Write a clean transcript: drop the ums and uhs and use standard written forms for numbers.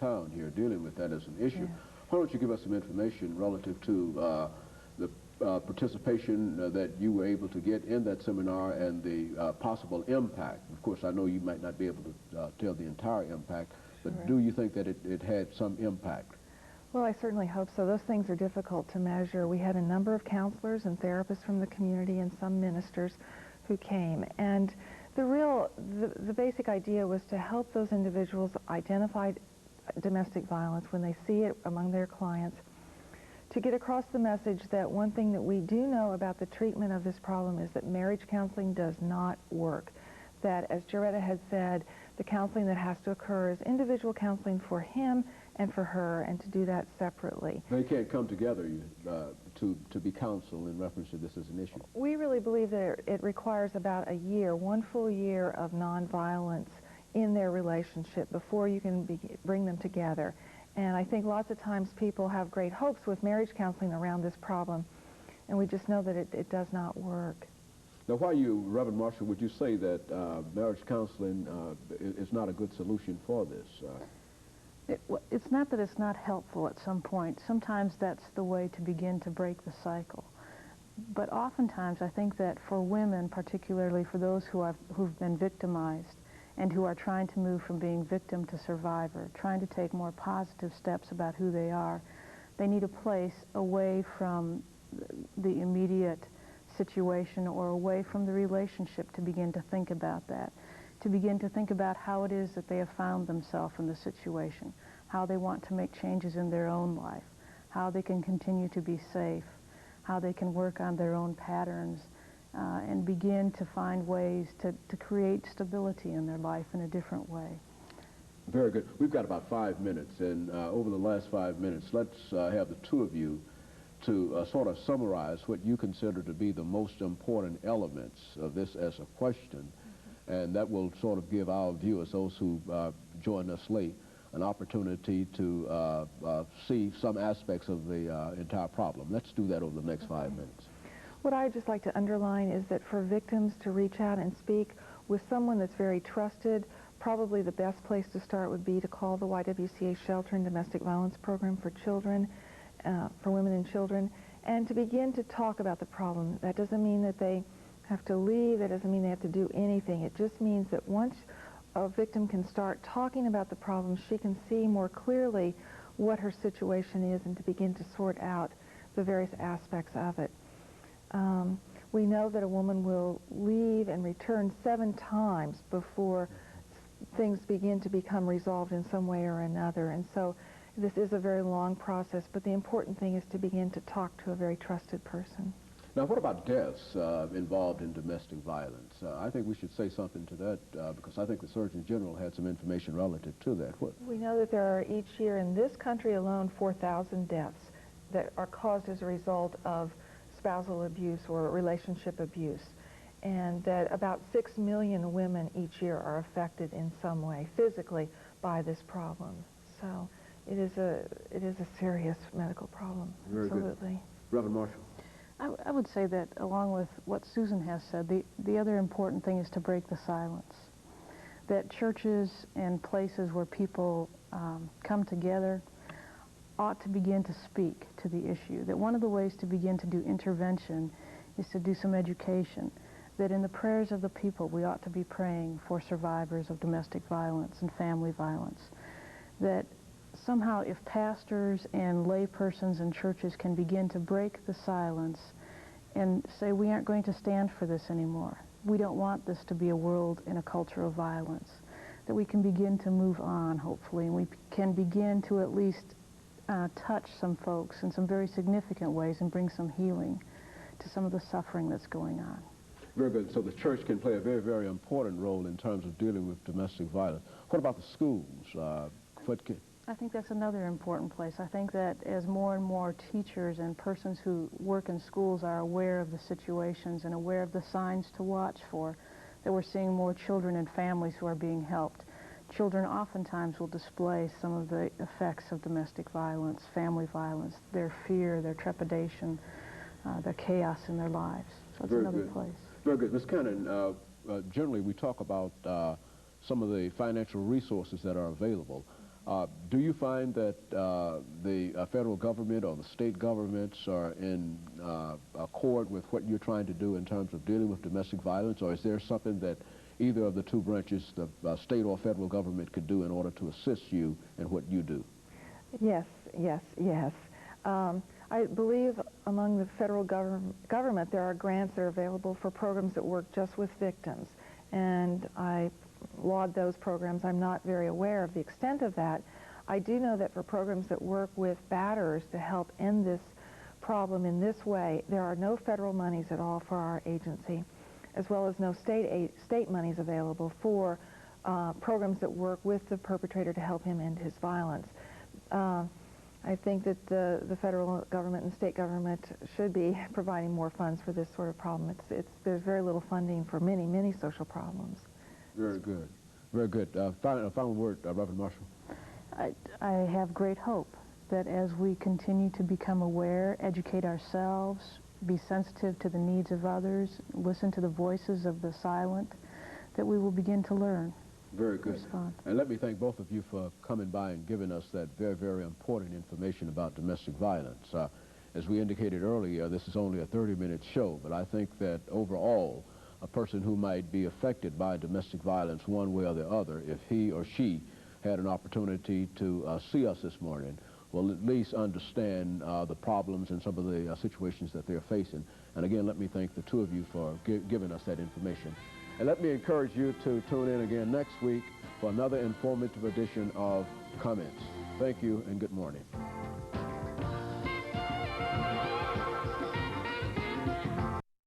town here dealing with that as an issue. Yeah. Why don't you give us some information relative to the participation that you were able to get in that seminar and the possible impact? Of course, I know you might not be able to tell the entire impact, but do you think that it had some impact? Well, I certainly hope so. Those things are difficult to measure. We had a number of counselors and therapists from the community and some ministers who came. And the basic idea was to help those individuals identify domestic violence when they see it among their clients, to get across the message that one thing that we do know about the treatment of this problem is that marriage counseling does not work. That, as Jaretta had said, the counseling that has to occur is individual counseling for him and for her, and to do that separately. They can't come together to be counseled in reference to this as an issue. We really believe that it requires about a year, one full year of nonviolence in their relationship before you can bring them together. And I think lots of times people have great hopes with marriage counseling around this problem, and we just know that it does not work. Now, why Reverend Marshall, would you say that marriage counseling is not a good solution for this? It's not that it's not helpful at some point. Sometimes that's the way to begin to break the cycle. But oftentimes I think that for women, particularly for those who've been victimized and who are trying to move from being victim to survivor, trying to take more positive steps about who they are, they need a place away from the immediate situation or away from the relationship to begin to think about that, to begin to think about how it is that they have found themselves in the situation, how they want to make changes in their own life, how they can continue to be safe, how they can work on their own patterns, and begin to find ways to create stability in their life in a different way. Very good. We've got about 5 minutes, and over the last 5 minutes, let's have the two of you to sort of summarize what you consider to be the most important elements of this as a question, and that will sort of give our viewers, those who join us late, an opportunity to see some aspects of the entire problem. Let's do that over the next 5 minutes. What I'd just like to underline is that for victims to reach out and speak with someone that's very trusted, probably the best place to start would be to call the YWCA Shelter and Domestic Violence Program for children, for women and children, and to begin to talk about the problem. That doesn't mean that they have to leave. That doesn't mean they have to do anything. It just means that once a victim can start talking about the problem, she can see more clearly what her situation is and to begin to sort out the various aspects of it. We know that a woman will leave and return 7 times before things begin to become resolved in some way or another. And so this is a very long process, but the important thing is to begin to talk to a very trusted person. Now, what about deaths involved in domestic violence? I think we should say something to that because I think the Surgeon General had some information relative to that. We know that there are each year in this country alone 4,000 deaths that are caused as a result of spousal abuse or relationship abuse, and that about 6 million women each year are affected in some way physically by this problem. So it is a serious medical problem. Very absolutely. Good. Reverend Marshall. I would say that along with what Susan has said, the other important thing is to break the silence. That churches and places where people come together ought to begin to speak to the issue. That one of the ways to begin to do intervention is to do some education. That in the prayers of the people we ought to be praying for survivors of domestic violence and family violence. That somehow if pastors and lay persons and churches can begin to break the silence and say we aren't going to stand for this anymore. We don't want this to be a world and a culture of violence. That we can begin to move on, hopefully, and we can begin to at least touch some folks in some very significant ways and bring some healing to some of the suffering that's going on. Very good. So the church can play a very, very important role in terms of dealing with domestic violence. What about the schools? I think that's another important place. I think that as more and more teachers and persons who work in schools are aware of the situations and aware of the signs to watch for, that we're seeing more children and families who are being helped. Children oftentimes will display some of the effects of domestic violence, family violence, their fear, their trepidation, their chaos in their lives. So it's another place. Very good. Ms. Cannon, generally we talk about some of the financial resources that are available. Do you find that the federal government or the state governments are in accord with what you're trying to do in terms of dealing with domestic violence, or is there something that either of the two branches, the state or federal government, could do in order to assist you in what you do? Yes, yes, yes. I believe among the federal government there are grants that are available for programs that work just with victims, and I laud those programs. I'm not very aware of the extent of that. I do know that for programs that work with batters to help end this problem in this way, there are no federal monies at all for our agency, as well as no state monies available for programs that work with the perpetrator to help him end his violence. I think that the federal government and state government should be providing more funds for this sort of problem. There's very little funding for many, many social problems. Very good. Very good. Final word, Reverend Marshall. I have great hope that as we continue to become aware, educate ourselves, be sensitive to the needs of others, listen to the voices of the silent, that we will begin to learn. Very good. And let me thank both of you for coming by and giving us that very, very important information about domestic violence. As we indicated earlier, this is only a 30-minute show, but I think that overall, a person who might be affected by domestic violence one way or the other, if he or she had an opportunity to see us this morning, will at least understand the problems and some of the situations that they're facing. And again, let me thank the two of you for giving us that information. And let me encourage you to tune in again next week for another informative edition of Comments. Thank you and good morning.